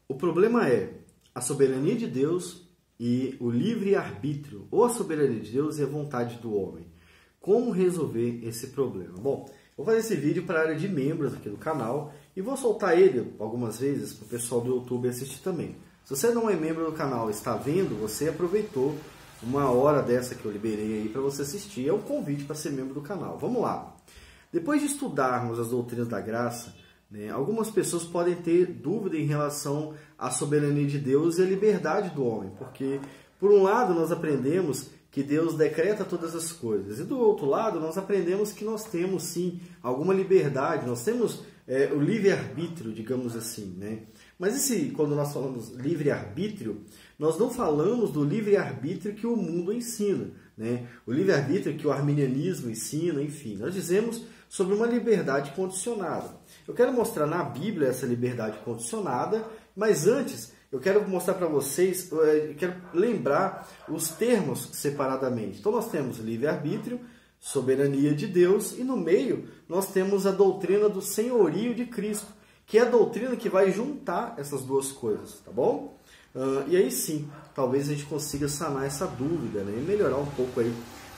O problema é a soberania de Deus e o livre-arbítrio, ou a soberania de Deus e a vontade do homem. Como resolver esse problema? Bom, vou fazer esse vídeo para a área de membros aqui do canal e vou soltar ele algumas vezes para o pessoal do YouTube assistir também. Se você não é membro do canal e está vendo, você aproveitou uma hora dessa que eu liberei aí para você assistir. É um convite para ser membro do canal. Vamos lá. Depois de estudarmos as doutrinas da graça, algumas pessoas podem ter dúvida em relação à soberania de Deus e à liberdade do homem, porque, por um lado, nós aprendemos que Deus decreta todas as coisas, e do outro lado, nós aprendemos que nós temos, sim, alguma liberdade, nós temos o livre-arbítrio, digamos assim, Mas quando nós falamos livre-arbítrio, nós não falamos do livre-arbítrio que o mundo ensina, O livre-arbítrio que o arminianismo ensina, enfim, nós dizemos sobre uma liberdade condicionada. Eu quero mostrar na Bíblia essa liberdade condicionada, mas antes eu quero mostrar para vocês, eu quero lembrar os termos separadamente. Então nós temos livre-arbítrio, soberania de Deus e no meio nós temos a doutrina do senhorio de Cristo, que é a doutrina que vai juntar essas duas coisas, tá bom? E aí sim, talvez a gente consiga sanar essa dúvida, e melhorar um pouco aí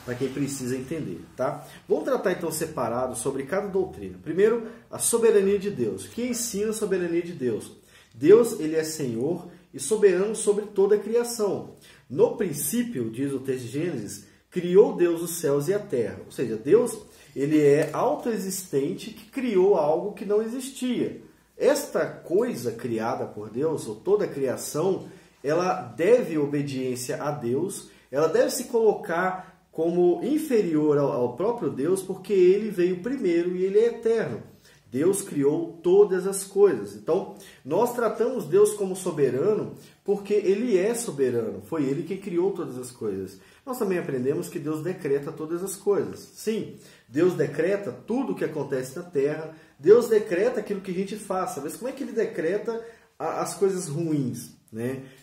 para quem precisa entender, tá? Vamos tratar então separado sobre cada doutrina. Primeiro, a soberania de Deus. O que ensina a soberania de Deus? Deus, ele é Senhor e soberano sobre toda a criação. No princípio, diz o texto de Gênesis, criou Deus os céus e a terra. Ou seja, Deus, ele é autoexistente que criou algo que não existia. Esta coisa criada por Deus, ou toda a criação, ela deve obediência a Deus, ela deve se colocar como inferior ao próprio Deus, porque ele veio primeiro e ele é eterno. Deus criou todas as coisas. Então, nós tratamos Deus como soberano porque ele é soberano. Foi ele que criou todas as coisas. Nós também aprendemos que Deus decreta todas as coisas. Sim, Deus decreta tudo o que acontece na terra. Deus decreta aquilo que a gente faz. Mas como é que ele decreta as coisas ruins?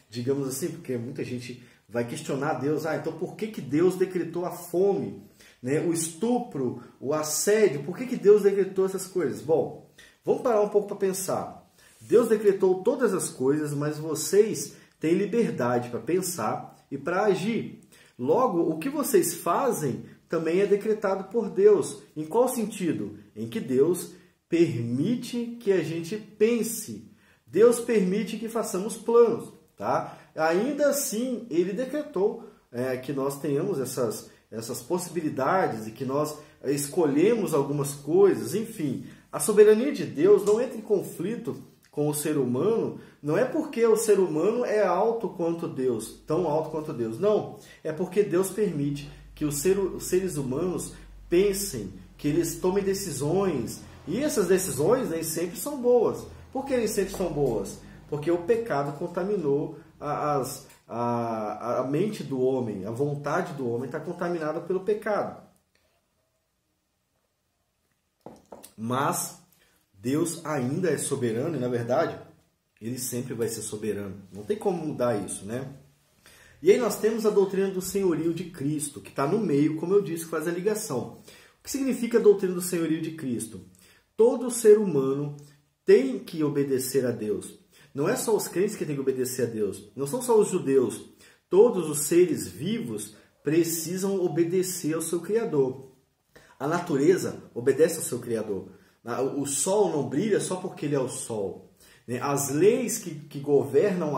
Digamos assim, porque muita gente vai questionar Deus. Então por que Deus decretou a fome? O estupro, o assédio, por que Deus decretou essas coisas? Bom, vamos parar um pouco para pensar. Deus decretou todas as coisas, mas vocês têm liberdade para pensar e para agir. Logo, o que vocês fazem também é decretado por Deus. Em qual sentido? Em que Deus permite que a gente pense. Deus permite que façamos planos, tá? Ainda assim, ele decretou que nós tenhamos essas possibilidades e que nós escolhemos algumas coisas, enfim. A soberania de Deus não entra em conflito com o ser humano, não é porque o ser humano é alto quanto Deus, tão alto quanto Deus, não. É porque Deus permite que os seres humanos pensem, que eles tomem decisões, e essas decisões nem sempre são boas. Por que nem sempre são boas? Porque o pecado contaminou a mente do homem, a vontade do homem está contaminada pelo pecado. Mas Deus ainda é soberano e, na verdade, ele sempre vai ser soberano. Não tem como mudar isso, E aí nós temos a doutrina do senhorio de Cristo, que está no meio, como eu disse, que faz a ligação. O que significa a doutrina do senhorio de Cristo? Todo ser humano tem que obedecer a Deus. Não é só os crentes que têm que obedecer a Deus. Não são só os judeus. Todos os seres vivos precisam obedecer ao seu Criador. A natureza obedece ao seu Criador. O sol não brilha só porque ele é o sol. As leis que governam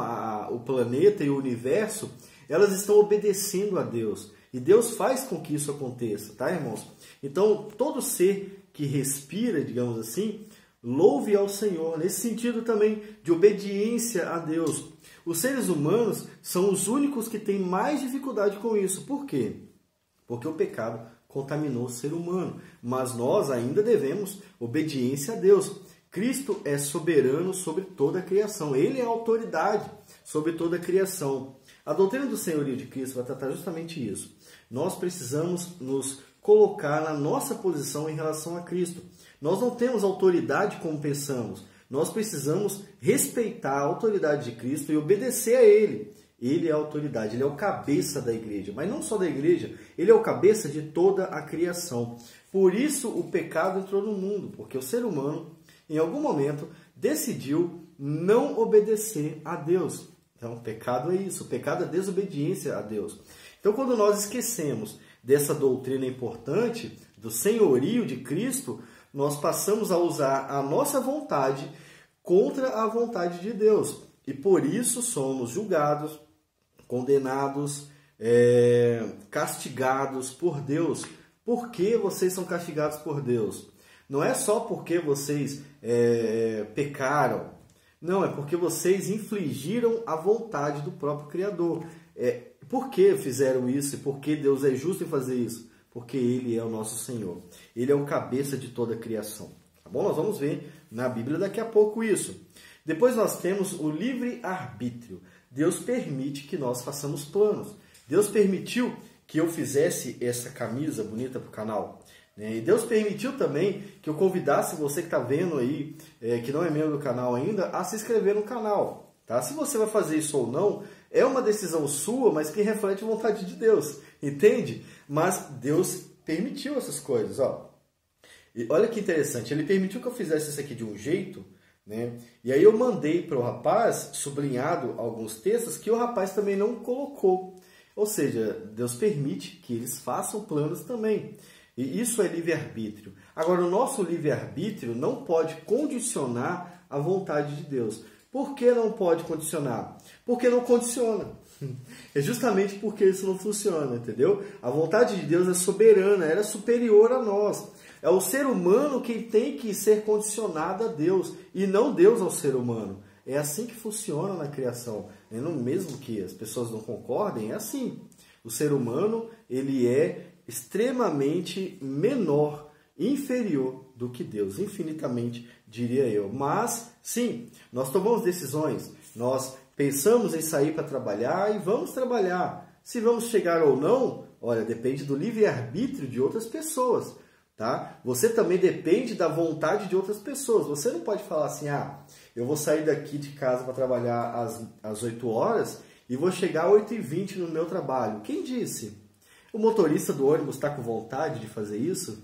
o planeta e o universo, elas estão obedecendo a Deus. E Deus faz com que isso aconteça, tá, irmãos? Então, todo ser que respira, digamos assim, louve ao Senhor, nesse sentido também de obediência a Deus. Os seres humanos são os únicos que têm mais dificuldade com isso. Por quê? Porque o pecado contaminou o ser humano. Mas nós ainda devemos obediência a Deus. Cristo é soberano sobre toda a criação. Ele é a autoridade sobre toda a criação. A doutrina do senhorio de Cristo vai tratar justamente isso. Nós precisamos nos colocar na nossa posição em relação a Cristo. Nós não temos autoridade como pensamos. Nós precisamos respeitar a autoridade de Cristo e obedecer a Ele. Ele é a autoridade, Ele é o cabeça da igreja. Mas não só da igreja, Ele é o cabeça de toda a criação. Por isso o pecado entrou no mundo, porque o ser humano, em algum momento, decidiu não obedecer a Deus. Então, pecado é isso, pecado é desobediência a Deus. Então, quando nós esquecemos dessa doutrina importante, do senhorio de Cristo, nós passamos a usar a nossa vontade contra a vontade de Deus. E por isso somos julgados, condenados, castigados por Deus. Por que vocês são castigados por Deus? Não é só porque vocês pecaram. Não, é porque vocês infligiram a vontade do próprio Criador. Por que fizeram isso? E por que Deus é justo em fazer isso? Porque Ele é o nosso Senhor. Ele é o cabeça de toda a criação. Tá bom? Nós vamos ver na Bíblia daqui a pouco isso. Depois nós temos o livre-arbítrio. Deus permite que nós façamos planos. Deus permitiu que eu fizesse essa camisa bonita para o canal. E Deus permitiu também que eu convidasse você que está vendo aí, que não é membro do canal ainda, a se inscrever no canal. Tá? Se você vai fazer isso ou não, é uma decisão sua, mas que reflete a vontade de Deus. Entende? Mas Deus permitiu essas coisas. Ó. E olha que interessante, Ele permitiu que eu fizesse isso aqui de um jeito, né? E aí eu mandei para o rapaz, sublinhado alguns textos, que o rapaz também não colocou. Ou seja, Deus permite que eles façam planos também. E isso é livre-arbítrio. Agora, o nosso livre-arbítrio não pode condicionar a vontade de Deus. Por que não pode condicionar? Porque não condiciona. É justamente porque isso não funciona, entendeu? A vontade de Deus é soberana, ela é superior a nós. É o ser humano quem tem que ser condicionado a Deus, e não Deus ao ser humano. É assim que funciona na criação. Mesmo que as pessoas não concordem, é assim. O ser humano, ele é extremamente menor, inferior do que Deus, infinitamente, diria eu. Mas, sim, nós tomamos decisões, nós pensamos em sair para trabalhar e vamos trabalhar. Se vamos chegar ou não, olha, depende do livre-arbítrio de outras pessoas, tá? Você também depende da vontade de outras pessoas. Você não pode falar assim, eu vou sair daqui de casa para trabalhar às 8 horas e vou chegar às 8h20 no meu trabalho. Quem disse? O motorista do ônibus está com vontade de fazer isso?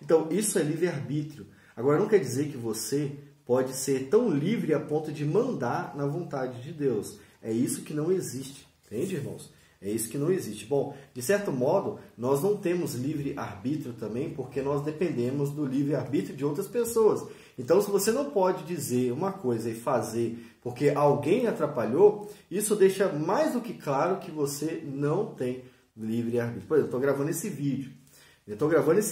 Então, isso é livre-arbítrio. Agora, não quer dizer que você pode ser tão livre a ponto de mandar na vontade de Deus. É isso que não existe. Entende, irmãos? É isso que não existe. Bom, de certo modo, nós não temos livre-arbítrio também, porque nós dependemos do livre-arbítrio de outras pessoas. Então, se você não pode dizer uma coisa e fazer porque alguém atrapalhou, isso deixa mais do que claro que você não tem livre-arbítrio. Por exemplo, eu estou gravando esse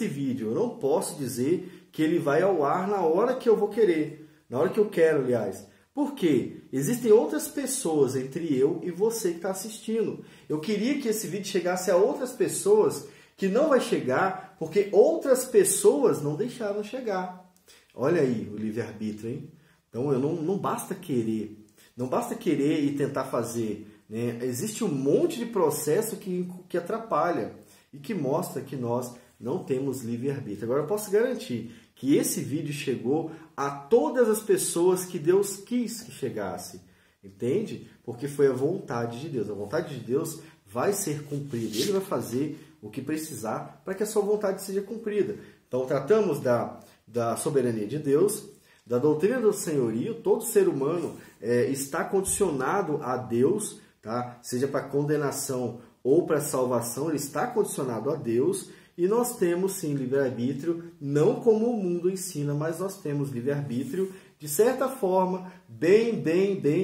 vídeo. Eu não posso dizer que ele vai ao ar na hora que eu vou querer. Na hora que eu quero, aliás. Por quê? Existem outras pessoas entre eu e você que está assistindo. Eu queria que esse vídeo chegasse a outras pessoas que não vai chegar porque outras pessoas não deixaram chegar. Olha aí o livre-arbítrio, hein? Então não basta querer. Não basta querer e tentar fazer. Né? Existe um monte de processo que atrapalha e que mostra que nós não temos livre-arbítrio. Agora eu posso garantir que esse vídeo chegou a todas as pessoas que Deus quis que chegasse. Entende? Porque foi a vontade de Deus. A vontade de Deus vai ser cumprida. Ele vai fazer o que precisar para que a sua vontade seja cumprida. Então tratamos da soberania de Deus, da doutrina do senhorio. Todo ser humano está condicionado a Deus, tá? Seja para condenação ou para salvação, ele está condicionado a Deus. E nós temos sim livre-arbítrio, não como o mundo ensina, mas nós temos livre-arbítrio de certa forma bem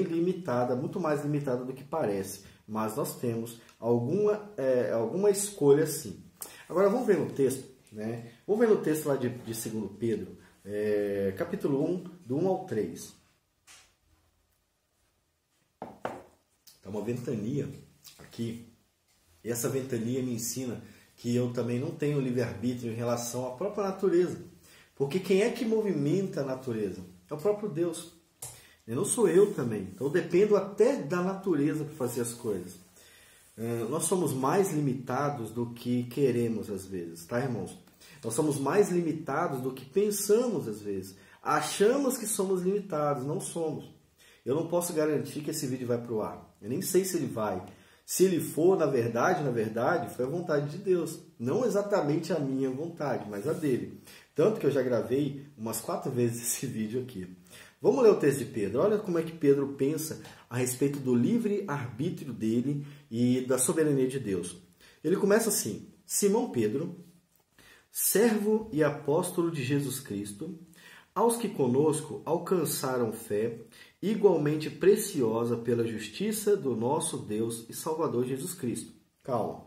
limitada, muito mais limitada do que parece. Mas nós temos alguma escolha sim. Agora vamos ver no texto, né? Vamos ver no texto lá de 2 Pedro, capítulo 1, do 1 ao 3. Está uma ventania aqui. E essa ventania me ensina que eu também não tenho livre-arbítrio em relação à própria natureza. Porque quem é que movimenta a natureza? É o próprio Deus. E não sou eu também. Então eu dependo até da natureza para fazer as coisas. Nós somos mais limitados do que queremos às vezes, tá, irmãos? Nós somos mais limitados do que pensamos às vezes. Achamos que somos limitados, não somos. Eu não posso garantir que esse vídeo vai para o ar. Eu nem sei se ele vai. Se ele for, na verdade, foi a vontade de Deus. Não exatamente a minha vontade, mas a dele. Tanto que eu já gravei umas 4 vezes esse vídeo aqui. Vamos ler o texto de Pedro. Olha como é que Pedro pensa a respeito do livre-arbítrio dele e da soberania de Deus. Ele começa assim: Simão Pedro, servo e apóstolo de Jesus Cristo, aos que conosco alcançaram fé igualmente preciosa pela justiça do nosso Deus e Salvador Jesus Cristo. Calma.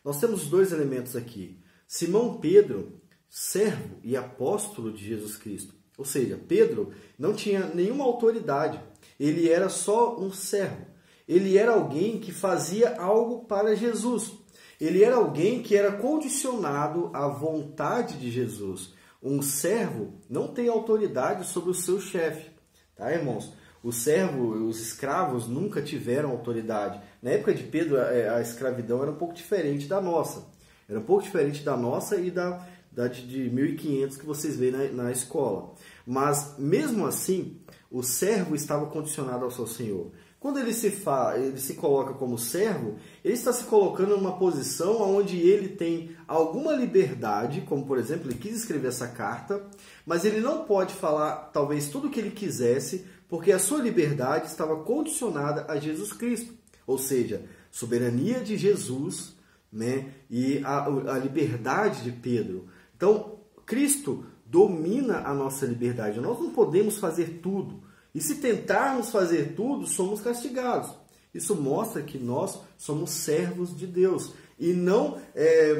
Nós temos dois elementos aqui. Simão Pedro, servo e apóstolo de Jesus Cristo. Ou seja, Pedro não tinha nenhuma autoridade. Ele era só um servo. Ele era alguém que fazia algo para Jesus. Ele era alguém que era condicionado à vontade de Jesus. Um servo não tem autoridade sobre o seu chefe. Tá, irmãos? O servo, os escravos nunca tiveram autoridade. Na época de Pedro, a escravidão era um pouco diferente da nossa. Era um pouco diferente da nossa e da de 1500 que vocês veem na escola. Mas, mesmo assim, o servo estava condicionado ao seu senhor. Quando ele se coloca como servo, ele está se colocando numa posição onde ele tem alguma liberdade, como, por exemplo, ele quis escrever essa carta, mas ele não pode falar, talvez, tudo o que ele quisesse, porque a sua liberdade estava condicionada a Jesus Cristo. Ou seja, soberania de Jesus, né, e a liberdade de Pedro. Então, Cristo domina a nossa liberdade. Nós não podemos fazer tudo. E se tentarmos fazer tudo, somos castigados. Isso mostra que nós somos servos de Deus. E não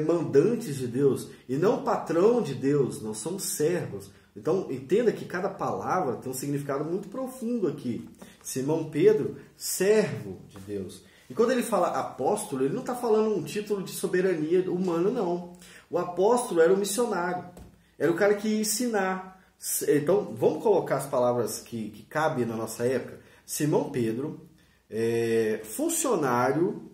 mandantes de Deus. E não patrão de Deus. Nós somos servos. Então, entenda que cada palavra tem um significado muito profundo aqui. Simão Pedro, servo de Deus. E quando ele fala apóstolo, ele não está falando um título de soberania humana, não. O apóstolo era o missionário. Era o cara que ia ensinar. Então, vamos colocar as palavras que cabem na nossa época. Simão Pedro, funcionário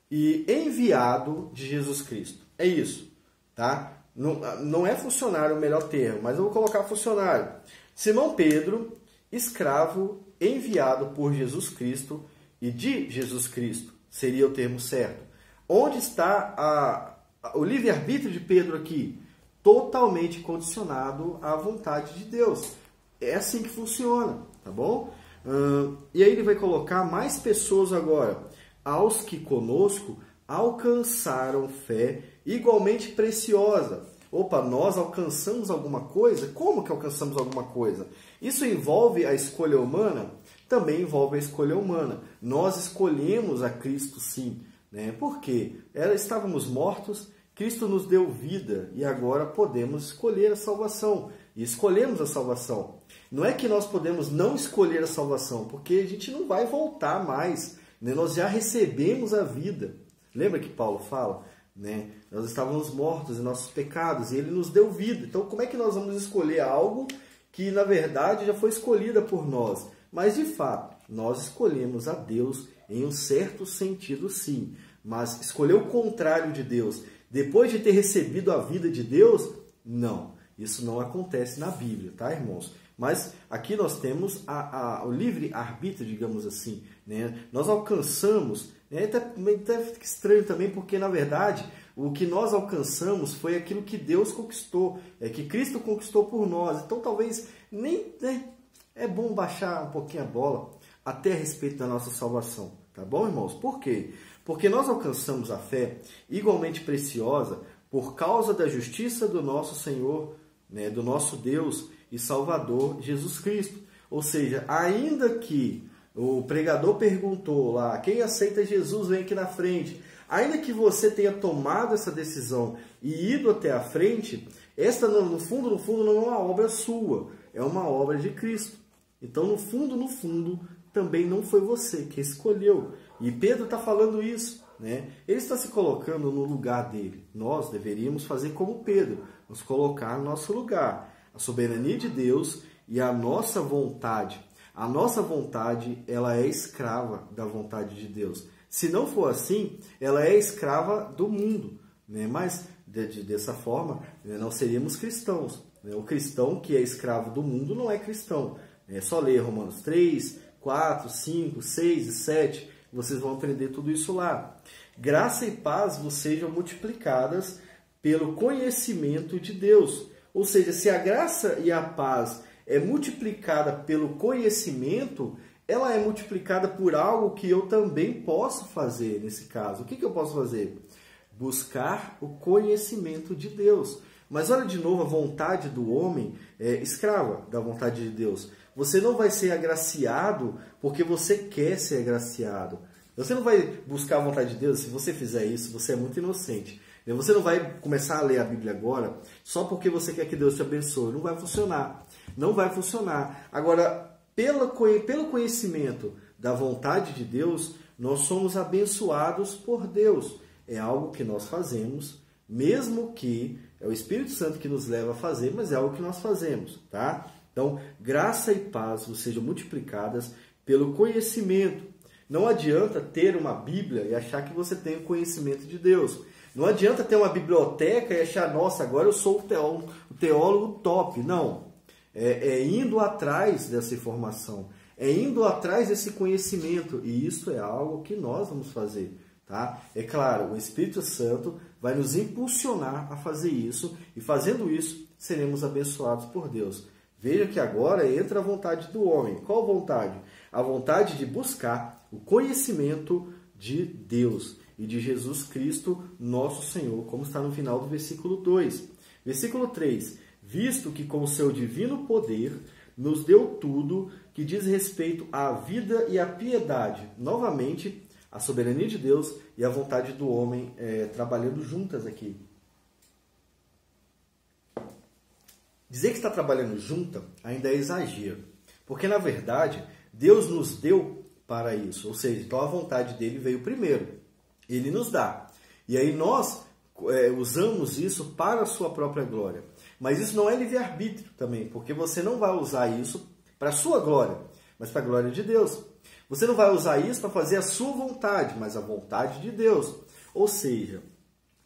e enviado de Jesus Cristo. É isso, tá? Não é funcionário o melhor termo, mas eu vou colocar funcionário. Simão Pedro, escravo, enviado por Jesus Cristo e de Jesus Cristo, seria o termo certo. Onde está o livre-arbítrio de Pedro aqui? Totalmente condicionado à vontade de Deus. É assim que funciona, tá bom? E aí ele vai colocar mais pessoas agora. Aos que conosco alcançaram fé igualmente preciosa. Opa, nós alcançamos alguma coisa? Como que alcançamos alguma coisa? Isso envolve a escolha humana? Também envolve a escolha humana. Nós escolhemos a Cristo, sim. Né? Por quê? Estávamos mortos, Cristo nos deu vida e agora podemos escolher a salvação. E escolhemos a salvação. Não é que nós podemos não escolher a salvação, porque a gente não vai voltar mais. Né? Nós já recebemos a vida. Lembra que Paulo fala? Né? Nós estávamos mortos em nossos pecados e Ele nos deu vida. Então, como é que nós vamos escolher algo que, na verdade, já foi escolhida por nós? Mas, de fato, nós escolhemos a Deus em um certo sentido, sim. Mas escolher o contrário de Deus, depois de ter recebido a vida de Deus, não. Isso não acontece na Bíblia, tá, irmãos? Mas aqui nós temos o livre-arbítrio, digamos assim. Né? Nós alcançamos, até fica estranho também, porque na verdade o que nós alcançamos foi aquilo que Deus conquistou, que Cristo conquistou por nós. Então talvez nem é bom baixar um pouquinho a bola até a respeito da nossa salvação. Tá bom, irmãos? Por quê? Porque nós alcançamos a fé igualmente preciosa por causa da justiça do nosso Senhor, né, do nosso Deus e Salvador Jesus Cristo. Ou seja, ainda que o pregador perguntou lá, quem aceita Jesus vem aqui na frente. Ainda que você tenha tomado essa decisão e ido até a frente, esta no fundo não é uma obra sua, é uma obra de Cristo. Então, no fundo, também não foi você que escolheu. E Pedro está falando isso, né? Ele está se colocando no lugar dele. Nós deveríamos fazer como Pedro, nos colocar no nosso lugar. A soberania de Deus e a nossa vontade. A nossa vontade, ela é escrava da vontade de Deus. Se não for assim, ela é escrava do mundo, né? Mas, dessa forma, não seríamos cristãos. O cristão que é escravo do mundo não é cristão. É só ler Romanos 3, 4, 5, 6 e 7, vocês vão aprender tudo isso lá. Graça e paz vos sejam multiplicadas pelo conhecimento de Deus. Ou seja, se a graça e a paz é multiplicada pelo conhecimento, ela é multiplicada por algo que eu também posso fazer nesse caso. O que eu posso fazer? Buscar o conhecimento de Deus. Mas olha de novo, a vontade do homem é escrava da vontade de Deus. Você não vai ser agraciado porque você quer ser agraciado. Você não vai buscar a vontade de Deus. Se você fizer isso, você é muito inocente. Você não vai começar a ler a Bíblia agora só porque você quer que Deus te abençoe. Não vai funcionar. Não vai funcionar. Agora, pelo conhecimento da vontade de Deus, nós somos abençoados por Deus. É algo que nós fazemos, mesmo que é o Espírito Santo que nos leva a fazer, mas é algo que nós fazemos, tá? Então, graça e paz sejam multiplicadas pelo conhecimento. Não adianta ter uma Bíblia e achar que você tem o conhecimento de Deus. Não adianta ter uma biblioteca e achar, nossa, agora eu sou o teólogo top. Não. É indo atrás dessa informação. É indo atrás desse conhecimento. E isso é algo que nós vamos fazer. Tá? É claro, o Espírito Santo vai nos impulsionar a fazer isso. E fazendo isso, seremos abençoados por Deus. Veja que agora entra a vontade do homem. Qual vontade? A vontade de buscar o conhecimento de Deus e de Jesus Cristo, nosso Senhor, como está no final do versículo 2. Versículo 3. Visto que com o seu divino poder nos deu tudo que diz respeito à vida e à piedade. Novamente, a soberania de Deus e a vontade do homem trabalhando juntas aqui. Dizer que está trabalhando junta ainda é exagero, porque na verdade Deus nos deu para isso, ou seja, então a vontade dele veio primeiro, ele nos dá, e aí nós usamos isso para a sua própria glória, mas isso não é livre-arbítrio também, porque você não vai usar isso para a sua glória, mas para a glória de Deus, você não vai usar isso para fazer a sua vontade, mas a vontade de Deus, ou seja,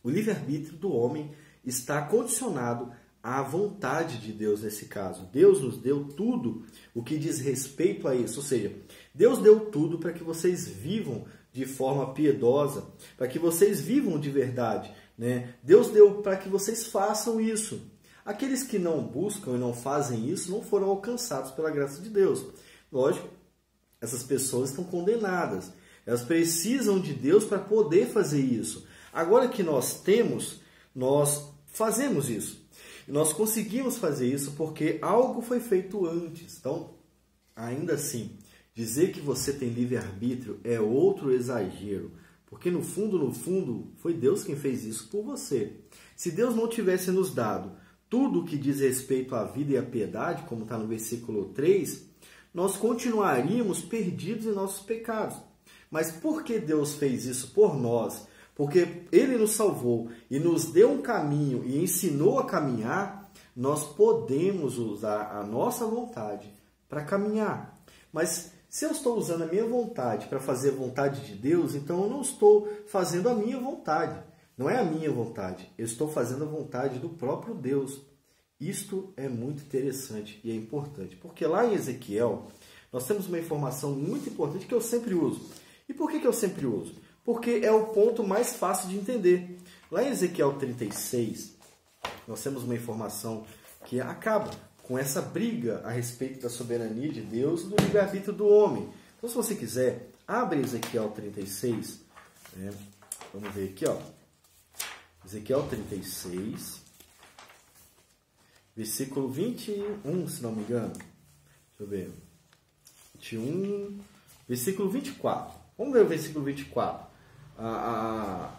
o livre-arbítrio do homem está condicionado à vontade de Deus nesse caso. Deus nos deu tudo o que diz respeito a isso. Ou seja, Deus deu tudo para que vocês vivam de forma piedosa, para que vocês vivam de verdade, né? Deus deu para que vocês façam isso. Aqueles que não buscam e não fazem isso não foram alcançados pela graça de Deus. Lógico, essas pessoas estão condenadas. Elas precisam de Deus para poder fazer isso. Agora que nós temos, nós fazemos isso. E nós conseguimos fazer isso porque algo foi feito antes. Então, ainda assim, dizer que você tem livre-arbítrio é outro exagero. Porque no fundo, foi Deus quem fez isso por você. Se Deus não tivesse nos dado tudo o que diz respeito à vida e à piedade, como está no versículo 3, nós continuaríamos perdidos em nossos pecados. Mas por que Deus fez isso por nós? Porque Ele nos salvou e nos deu um caminho e ensinou a caminhar, nós podemos usar a nossa vontade para caminhar. Mas se eu estou usando a minha vontade para fazer a vontade de Deus, então eu não estou fazendo a minha vontade. Não é a minha vontade, eu estou fazendo a vontade do próprio Deus. Isto é muito interessante e é importante, porque lá em Ezequiel nós temos uma informação muito importante que eu sempre uso. E por que eu sempre uso? Porque é o ponto mais fácil de entender. Lá em Ezequiel 36, nós temos uma informação que acaba com essa briga a respeito da soberania de Deus e do livre-arbítrio do homem. Então, se você quiser, abre Ezequiel 36. Vamos ver aqui, ó. Ezequiel 36, versículo 21, se não me engano. Deixa eu ver. 21, versículo 24. Vamos ver o versículo 24. A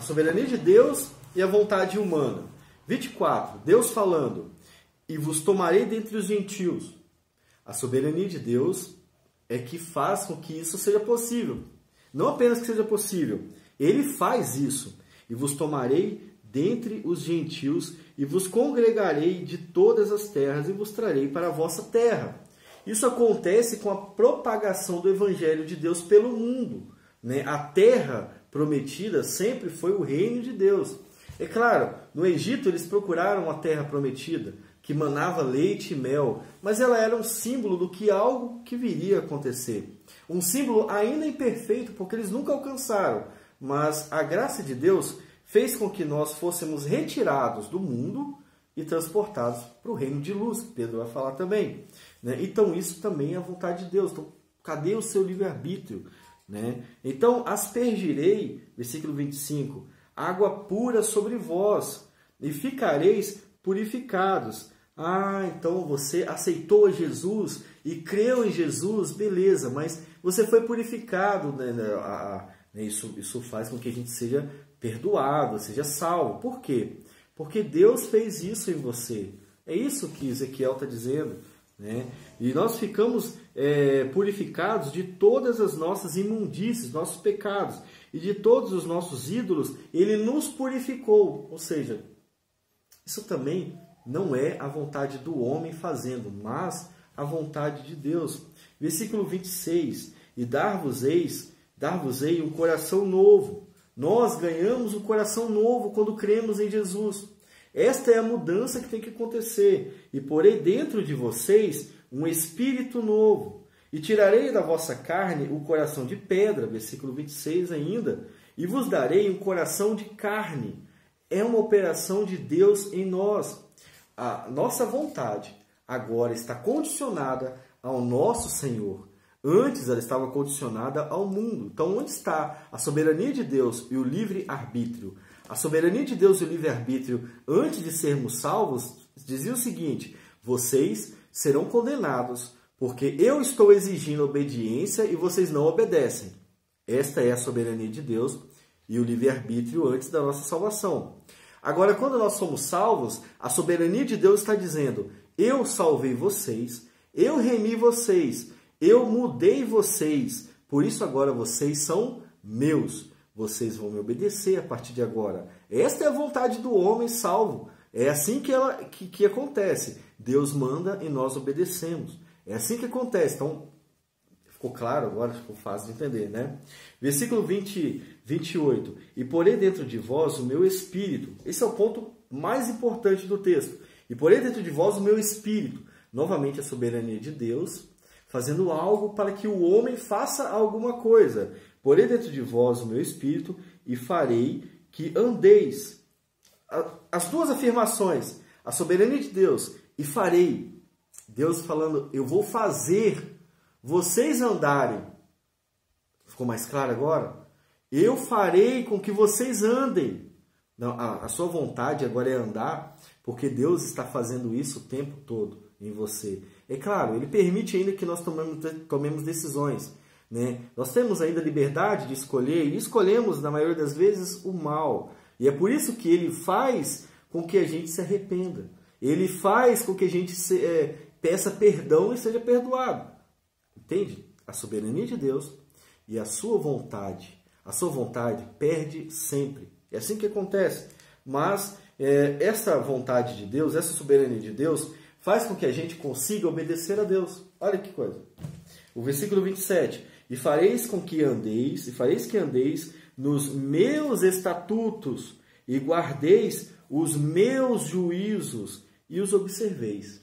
soberania de Deus e a vontade humana. 24, Deus falando: e vos tomarei dentre os gentios. A soberania de Deus é que faz com que isso seja possível. Não apenas que seja possível, Ele faz isso. E vos tomarei dentre os gentios e vos congregarei de todas as terras e vos trarei para a vossa terra. Isso acontece com a propagação do Evangelho de Deus pelo mundo. A terra prometida sempre foi o reino de Deus. É claro, no Egito eles procuraram a terra prometida, que manava leite e mel, mas ela era um símbolo do que algo que viria a acontecer. Um símbolo ainda imperfeito, porque eles nunca alcançaram, mas a graça de Deus fez com que nós fôssemos retirados do mundo e transportados para o reino de luz, que Pedro vai falar também. Né? Então isso também é a vontade de Deus. Então, cadê o seu livre-arbítrio? Né? Então, aspergirei, versículo 25, água pura sobre vós, e ficareis purificados. Então você aceitou Jesus e creu em Jesus, beleza, mas você foi purificado, né? Isso faz com que a gente seja perdoado, seja salvo. Por quê? Porque Deus fez isso em você. É isso que Ezequiel está dizendo. Né? E nós ficamos purificados de todas as nossas imundícies, nossos pecados, e de todos os nossos ídolos, Ele nos purificou. Ou seja, isso também não é a vontade do homem fazendo, mas a vontade de Deus. Versículo 26, e dar-vos-ei um coração novo. Nós ganhamos um coração novo quando cremos em Jesus. Esta é a mudança que tem que acontecer. E porei dentro de vocês um espírito novo. E tirarei da vossa carne o coração de pedra, versículo 26 ainda, e vos darei um coração de carne. É uma operação de Deus em nós. A nossa vontade agora está condicionada ao nosso Senhor. Antes ela estava condicionada ao mundo. Então onde está a soberania de Deus e o livre-arbítrio? A soberania de Deus e o livre-arbítrio, antes de sermos salvos, dizia o seguinte: vocês serão condenados, porque eu estou exigindo obediência e vocês não obedecem. Esta é a soberania de Deus e o livre-arbítrio antes da nossa salvação. Agora, quando nós somos salvos, a soberania de Deus está dizendo: eu salvei vocês, eu remi vocês, eu mudei vocês, por isso agora vocês são meus. Vocês vão me obedecer a partir de agora. Esta é a vontade do homem salvo. É assim que acontece. Deus manda e nós obedecemos. É assim que acontece. Então, ficou claro agora? Ficou fácil de entender, né? Versículo 28. E porei dentro de vós o meu espírito. Esse é o ponto mais importante do texto. E porei dentro de vós o meu espírito. Novamente a soberania de Deus, fazendo algo para que o homem faça alguma coisa. Porei dentro de vós o meu espírito e farei que andeis. As duas afirmações, a soberania de Deus e farei. Deus falando, eu vou fazer vocês andarem. Ficou mais claro agora? Eu farei com que vocês andem. Não, a sua vontade agora é andar, porque Deus está fazendo isso o tempo todo em você. É claro, Ele permite ainda que nós tomemos decisões. Né? Nós temos ainda liberdade de escolher e escolhemos, na maioria das vezes, o mal. E é por isso que Ele faz com que a gente se arrependa. Ele faz com que a gente peça perdão e seja perdoado. Entende? A soberania de Deus e a sua vontade. A sua vontade perde sempre. É assim que acontece. Mas essa vontade de Deus, essa soberania de Deus, faz com que a gente consiga obedecer a Deus. Olha que coisa. O versículo 27. E fareis que andeis nos meus estatutos e guardeis os meus juízos e os observeis.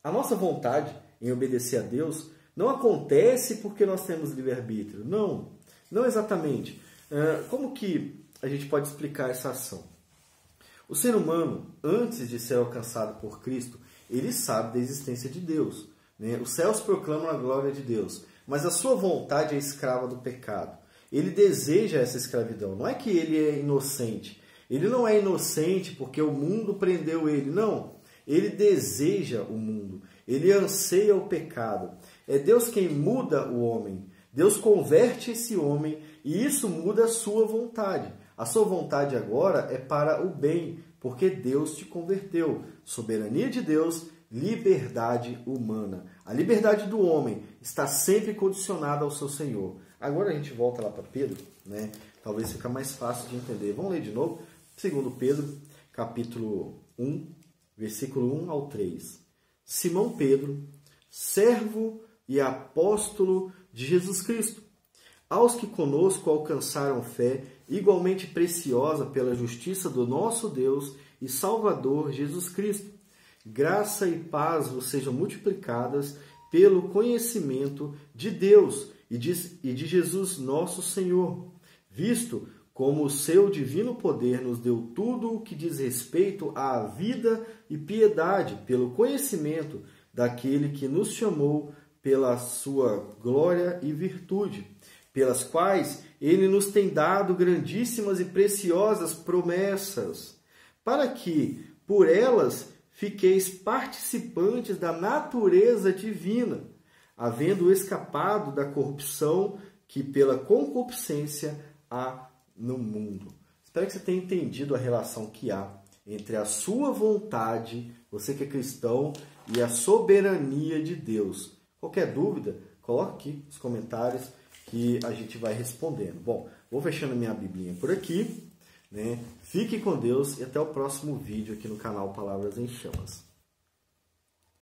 A nossa vontade em obedecer a Deus não acontece porque nós temos livre-arbítrio. Não, não exatamente. Como que a gente pode explicar essa ação? O ser humano, antes de ser alcançado por Cristo, ele sabe da existência de Deus. Né? Os céus proclamam a glória de Deus, mas a sua vontade é escrava do pecado. Ele deseja essa escravidão. Não é que ele é inocente. Ele não é inocente porque o mundo prendeu ele. Não. Ele deseja o mundo. Ele anseia o pecado. É Deus quem muda o homem. Deus converte esse homem e isso muda a sua vontade. A sua vontade agora é para o bem, porque Deus te converteu. Soberania de Deus, liberdade humana. A liberdade do homem está sempre condicionada ao seu Senhor. Agora a gente volta lá para Pedro, né? Talvez fique mais fácil de entender. Vamos ler de novo? 2 Pedro, capítulo 1, versículo 1 ao 3. Simão Pedro, servo e apóstolo de Jesus Cristo, aos que conosco alcançaram fé igualmente preciosa pela justiça do nosso Deus e Salvador Jesus Cristo. Graça e paz vos sejam multiplicadas pelo conhecimento de Deus e de Jesus nosso Senhor, visto como o seu divino poder nos deu tudo o que diz respeito à vida e piedade, pelo conhecimento daquele que nos chamou pela sua glória e virtude, pelas quais ele nos tem dado grandíssimas e preciosas promessas, para que, por elas, fiqueis participantes da natureza divina, havendo escapado da corrupção que pela concupiscência há no mundo. Espero que você tenha entendido a relação que há entre a sua vontade, você que é cristão, e a soberania de Deus. Qualquer dúvida, coloque aqui nos comentários que a gente vai respondendo. Bom, vou fechando minha biblinha por aqui, né? Fique com Deus e até o próximo vídeo aqui no canal Palavras em Chamas.